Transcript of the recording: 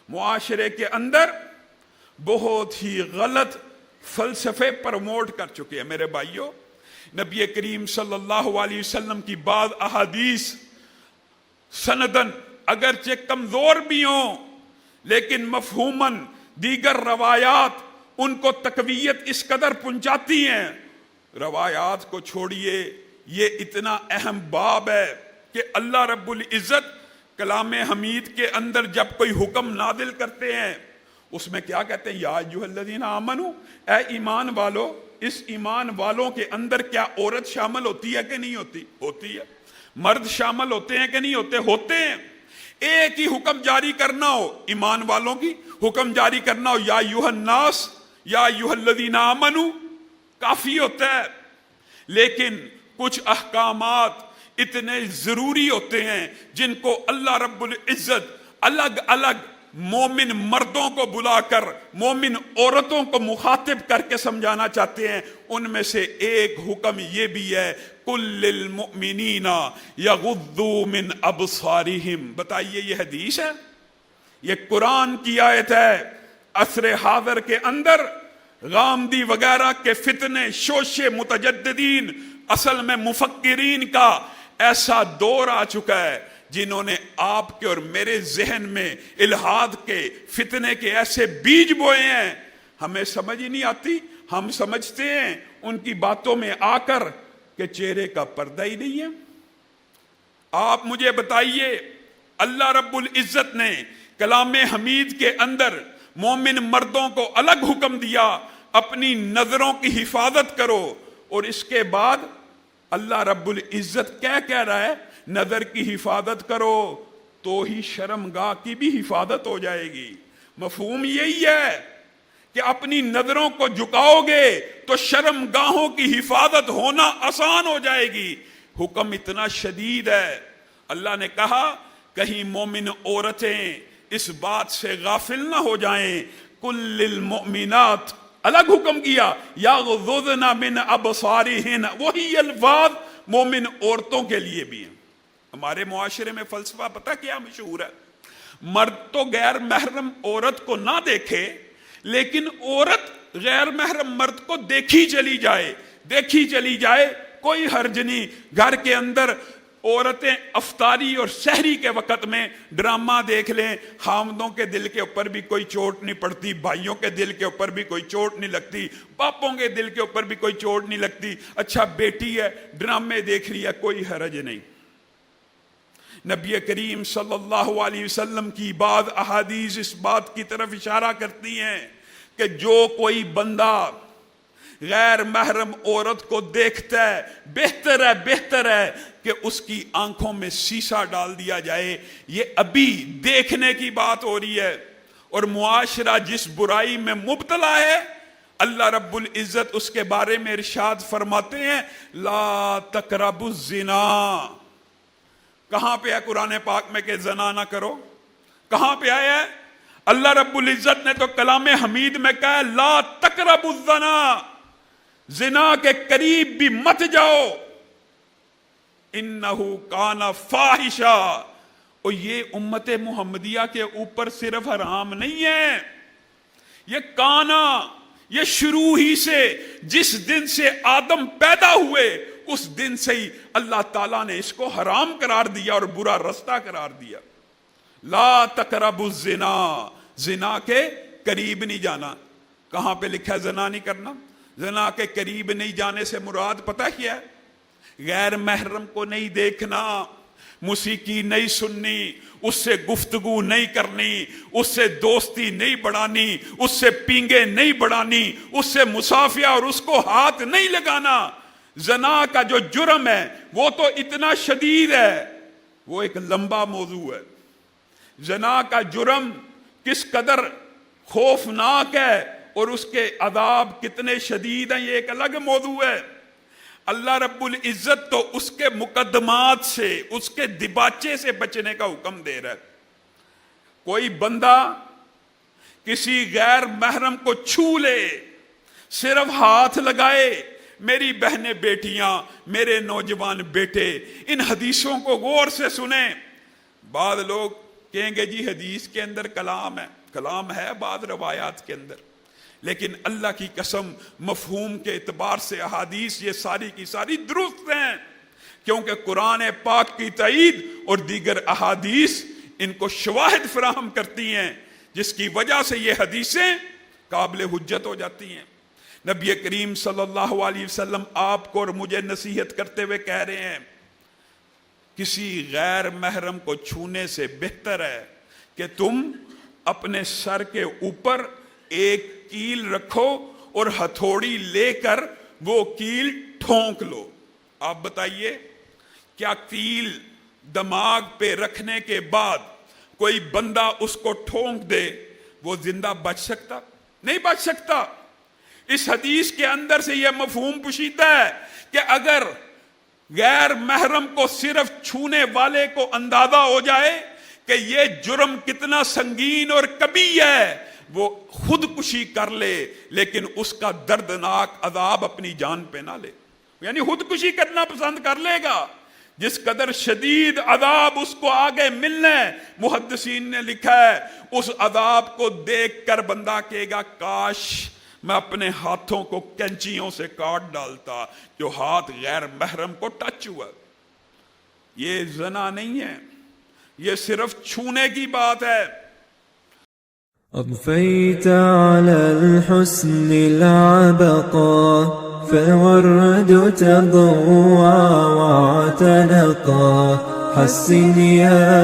معاشرے کے اندر بہت ہی غلط فلسفے پروموٹ کر چکے ہیں میرے بھائیوں۔ نبی کریم صلی اللہ علیہ وسلم کی بعض احادیث سندن اگرچہ کمزور بھی ہوں لیکن مفہوماً دیگر روایات ان کو تقویت اس قدر پہنچاتی ہیں۔ روایات کو چھوڑیے، یہ اتنا اہم باب ہے کہ اللہ رب العزت کلام حمید کے اندر جب کوئی حکم نازل کرتے ہیں اس میں کیا کہتے ہیں؟ یا ایھا الذین آمنو، اے ایمان والو۔ اس ایمان والوں کے اندر کیا عورت شامل ہوتی ہے کہ نہیں ہوتی؟ ہوتی ہے۔ مرد شامل ہوتے ہیں کہ نہیں ہوتے؟ ہوتے ہیں۔ ایک ہی حکم جاری کرنا ہو، ایمان والوں کی حکم جاری کرنا ہو، یا ایھا الناس، یا ایھا الذین آمنو، کافی ہوتا ہے۔ لیکن کچھ احکامات اتنے ضروری ہوتے ہیں جن کو اللہ رب العزت الگ الگ مومن مردوں کو بلا کر مومن عورتوں کو مخاطب کر کے سمجھانا چاہتے ہیں۔ ان میں سے ایک حکم یہ بھی ہے، قل للمؤمنین یغضوا من ابصارہم۔ بتائیے یہ حدیث ہے؟ یہ قرآن کی آیت ہے۔ عصر حاضر کے اندر غامدی وغیرہ کے فتنے، شوشے متجددین، اصل میں مفکرین کا ایسا دور آ چکا ہے جنہوں نے آپ کے اور میرے ذہن میں الحاد کے فتنے کے ایسے بیج بوئے ہیں، ہمیں سمجھ ہی نہیں آتی۔ ہم سمجھتے ہیں ان کی باتوں میں آ کر کہ چہرے کا پردہ ہی نہیں ہے۔ آپ مجھے بتائیے، اللہ رب العزت نے کلام حمید کے اندر مومن مردوں کو الگ حکم دیا، اپنی نظروں کی حفاظت کرو، اور اس کے بعد اللہ رب العزت کیا کہہ رہا ہے؟ نظر کی حفاظت کرو تو ہی شرمگاہ کی بھی حفاظت ہو جائے گی۔ مفہوم یہی ہے کہ اپنی نظروں کو جھکاؤ گے تو شرمگاہوں کی حفاظت ہونا آسان ہو جائے گی۔ حکم اتنا شدید ہے، اللہ نے کہا کہیں مومن عورتیں اس بات سے غافل نہ ہو جائیں۔ قل للمؤمنات، الگ حکم کیا، یغضضن من ابصارہن، وہی الفاظ مومن عورتوں کے لیے بھی ہیں۔ ہمارے معاشرے میں فلسفہ پتہ کیا مشہور ہے؟ مرد تو غیر محرم عورت کو نہ دیکھے، لیکن عورت غیر محرم مرد کو دیکھی چلی جائے، کوئی حرج نہیں۔ گھر کے اندر عورتیں افطاری اور سحری کے وقت میں ڈرامہ دیکھ لیں، خامدوں کے دل کے اوپر بھی کوئی چوٹ نہیں پڑتی، بھائیوں کے دل کے اوپر بھی کوئی چوٹ نہیں لگتی، باپوں کے دل کے اوپر بھی کوئی چوٹ نہیں لگتی۔ اچھا بیٹی ہے ڈرامے دیکھ رہی ہے، کوئی حرج نہیں۔ نبی کریم صلی اللہ علیہ وسلم کی بعض احادیث اس بات کی طرف اشارہ کرتی ہیں کہ جو کوئی بندہ غیر محرم عورت کو دیکھتا ہے، بہتر ہے کہ اس کی آنکھوں میں سیسا ڈال دیا جائے۔ یہ ابھی دیکھنے کی بات ہو رہی ہے، اور معاشرہ جس برائی میں مبتلا ہے اللہ رب العزت اس کے بارے میں ارشاد فرماتے ہیں، لا تقربوا الزنا۔ کہاں پہ ہے قرآن پاک میں کہ زنا نہ کرو؟ کہاں پہ آیا ہے؟ اللہ رب العزت نے تو کلام حمید میں کہا لا تقربوا الزنا، زنا کے قریب بھی مت جاؤ، انہ کان فاحشہ۔ اور یہ امت محمدیہ کے اوپر صرف حرام نہیں ہے، یہ کانا، یہ شروع ہی سے جس دن سے آدم پیدا ہوئے اس دن سے ہی اللہ تعالیٰ نے اس کو حرام قرار دیا اور برا رستہ قرار دیا۔ لا تقربوا الزنا، زنا کے قریب نہیں جانا۔ کہاں پہ لکھا ہے زنا نہیں کرنا؟ زنا کے قریب نہیں جانے سے مراد پتہ کیا ہے؟ غیر محرم کو نہیں دیکھنا، موسیقی نہیں سننی، اس سے گفتگو نہیں کرنی، اس سے دوستی نہیں بڑھانی، اس سے پینگے نہیں بڑھانی، اس سے مصافحہ اور اس کو ہاتھ نہیں لگانا۔ زنا کا جو جرم ہے وہ تو اتنا شدید ہے، وہ ایک لمبا موضوع ہے۔ زنا کا جرم کس قدر خوفناک ہے اور اس کے عذاب کتنے شدید ہیں، یہ ایک الگ موضوع ہے۔ اللہ رب العزت تو اس کے مقدمات سے، اس کے دباچے سے بچنے کا حکم دے رہا ہے۔ کوئی بندہ کسی غیر محرم کو چھو لے، صرف ہاتھ لگائے، میری بہنیں بیٹیاں، میرے نوجوان بیٹے ان حدیثوں کو غور سے سنیں۔ بعض لوگ کہیں گے جی حدیث کے اندر کلام ہے، کلام ہے بعض روایات کے اندر، لیکن اللہ کی قسم مفہوم کے اعتبار سے احادیث یہ ساری کی ساری درست ہیں، کیونکہ قرآن پاک کی تائید اور دیگر احادیث ان کو شواہد فراہم کرتی ہیں، جس کی وجہ سے یہ حدیثیں قابل حجت ہو جاتی ہیں۔ نبی کریم صلی اللہ علیہ وسلم آپ کو اور مجھے نصیحت کرتے ہوئے کہہ رہے ہیں، کسی غیر محرم کو چھونے سے بہتر ہے کہ تم اپنے سر کے اوپر ایک کیل رکھو اور ہتھوڑی لے کر وہ کیل ٹھونک لو۔ آپ بتائیے، کیا کیل دماغ پہ رکھنے کے بعد کوئی بندہ اس کو ٹھونک دے وہ زندہ بچ سکتا؟ نہیں بچ سکتا۔ اس حدیث کے اندر سے یہ مفہوم پوشیدہ ہے کہ اگر غیر محرم کو صرف چھونے والے کو اندازہ ہو جائے کہ یہ جرم کتنا سنگین اور کبھی ہے، وہ خودکشی کر لے، لیکن اس کا دردناک عذاب اپنی جان پہ نہ لے، یعنی خودکشی کرنا پسند کر لے گا۔ جس قدر شدید عذاب اس کو آگے ملنا ہے، محدثین نے لکھا ہے اس عذاب کو دیکھ کر بندہ کہے گا کاش میں اپنے ہاتھوں کو کینچیوں سے کاٹ ڈالتا جو ہاتھ غیر محرم کو ٹچ ہوا۔ یہ زنا نہیں ہے، یہ صرف چھونے کی بات ہے۔ أضفيت على الحسن العبقى فالورد تضوى واعتنقى حسن يا